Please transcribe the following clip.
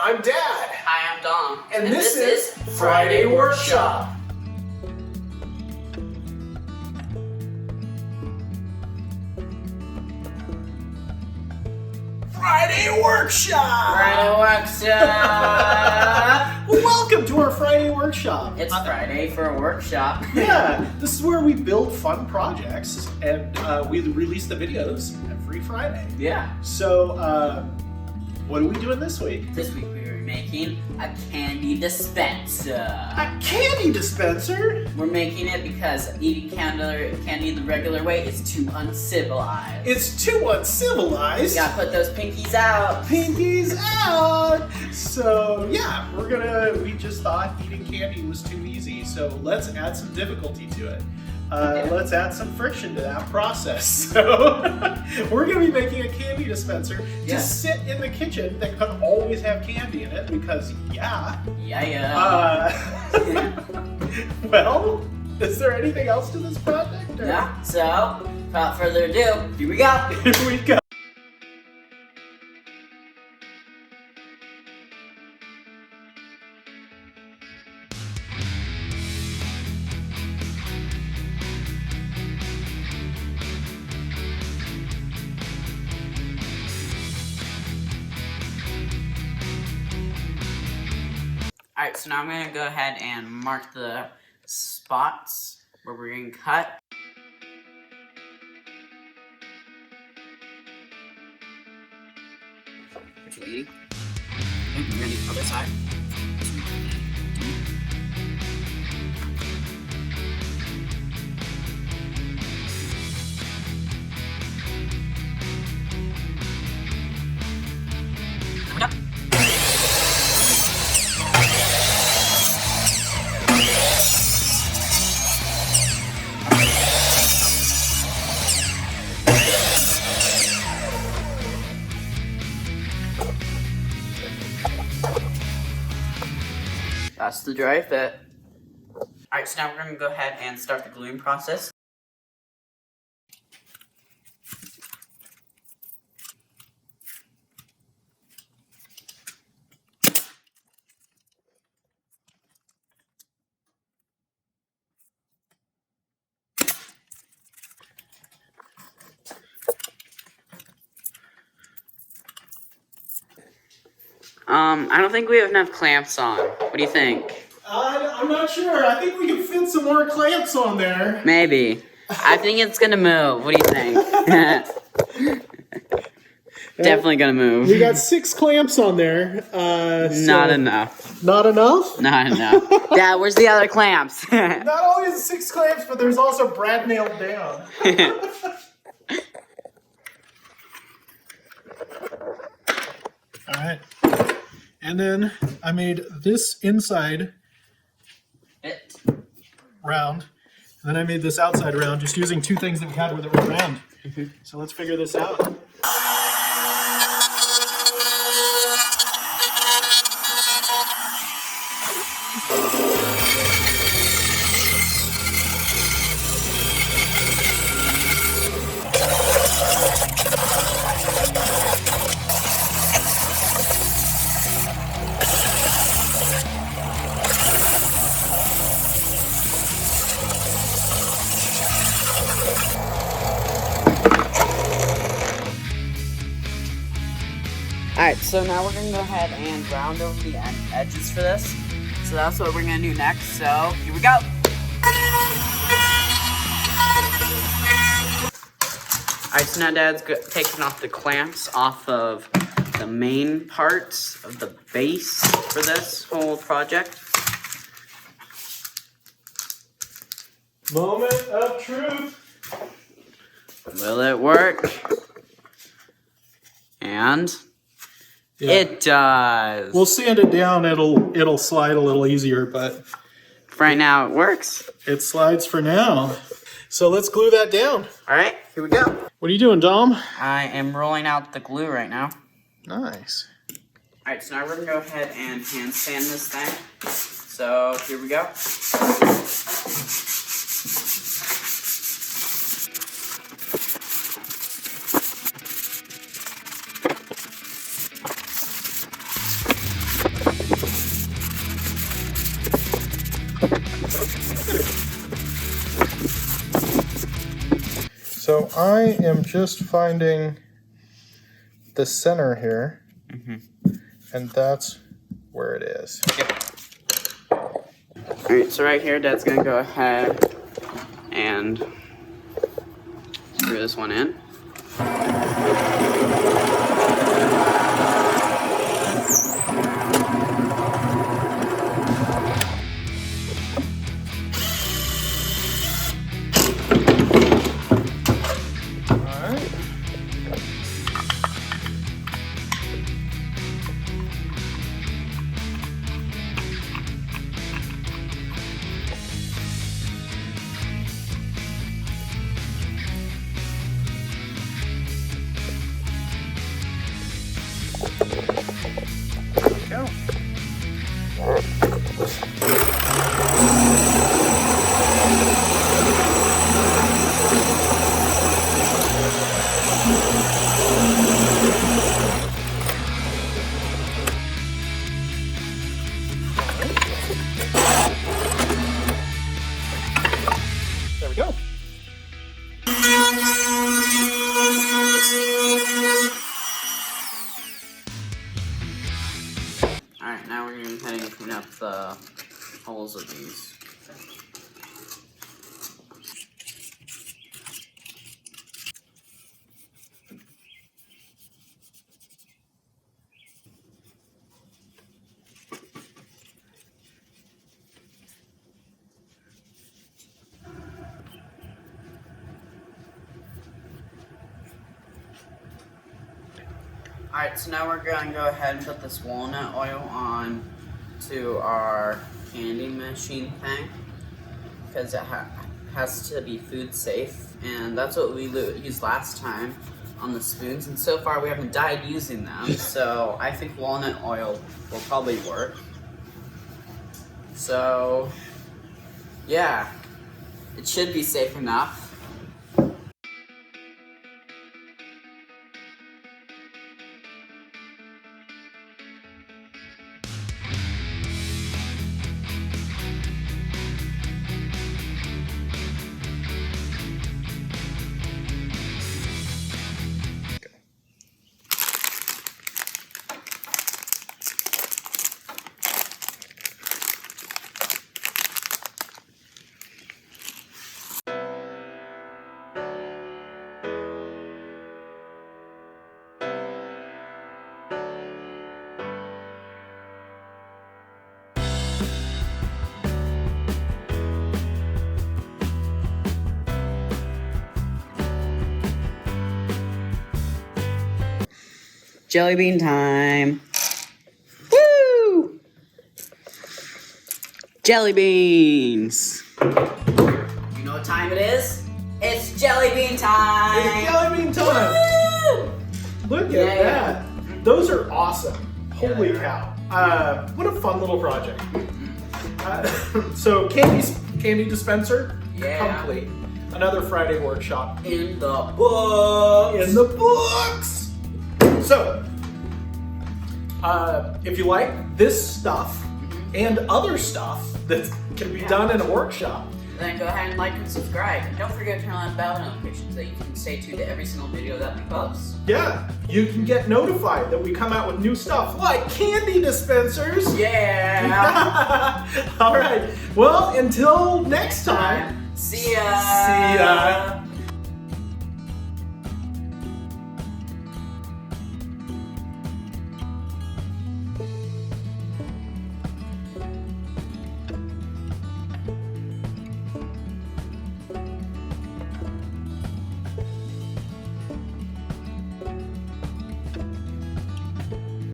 I'm Dad. Hi, I'm Dom. And this is Friday Workshop. Friday Workshop! Friday Workshop! Welcome to our Friday Workshop. It's Friday for a workshop. Yeah, this is where we build fun projects and we release the videos every Friday. Yeah. So, what are we doing this week? This week we are making a candy dispenser. A candy dispenser? We're making it because eating candy the regular way is too uncivilized. It's too uncivilized. You gotta put those pinkies out. Pinkies out! So yeah, we just thought eating candy was too easy, so let's add some difficulty to it. Let's add some friction to that process. So we're gonna be making a candy dispenser to sit in the kitchen that can always have candy in it because Yeah. Well, is there anything else to this project? Or? Yeah, so without further ado, here we go. Here we go. Alright, so now I'm going to go ahead and mark the spots where we're going to cut. What you eating? You're going to do the other side. That's the dry fit. Alright, so now we're going to go ahead and start the gluing process. I don't think we have enough clamps on. What do you think? I'm not sure. I think we can fit some more clamps on there. Maybe. I think it's gonna move. What do you think? Definitely gonna move. We got 6 clamps on there. Not enough. Not enough? Not enough. Dad, where's the other clamps? Not only is it 6 clamps, but there's also brad nailed down. All right. And then I made this inside round, and then I made this outside round just using 2 things that we had that were round. So let's figure this out. Alright, so now we're going to go ahead and round over the edges for this. So that's what we're going to do next, so here we go! Alright, so now Dad's taking off the clamps off of the main parts of the base for this whole project. Moment of truth. Will it work? And... Yeah. It does. We'll sand it down. It'll slide a little easier, but for right now it works. It slides for now. So let's glue that down. All right, here we go. What are you doing, Dom? I am rolling out the glue right now. Nice. All right, so now we're gonna go ahead and hand sand this thing. So here we go. I am just finding the center here, and that's where it is. Alright, so right here, Dad's gonna go ahead and screw this one in. There we go. Alright, now we're going to go ahead and clean up the holes of these. Alright, so now we're going to go ahead and put this walnut oil on to our candy machine thing, because it has to be food safe, and that's what we used last time on the spoons, and so far we haven't died using them, so I think walnut oil will probably work. So, yeah, it should be safe enough. Jelly bean time. Woo! Jelly beans. You know what time it is? It's jelly bean time. It's jelly bean time. Woo! Look at that. Those are awesome. Holy cow. What a fun little project. So Candy Dispenser, complete. Another Friday workshop. In the books. In the books. So, if you like this stuff and other stuff that can be done in a workshop, then go ahead and like and subscribe. And don't forget to turn on bell notifications so that you can stay tuned to every single video that we post. yeah, you can get notified that we come out with new stuff like candy dispensers. Yeah. All right. Well, until next time. See ya.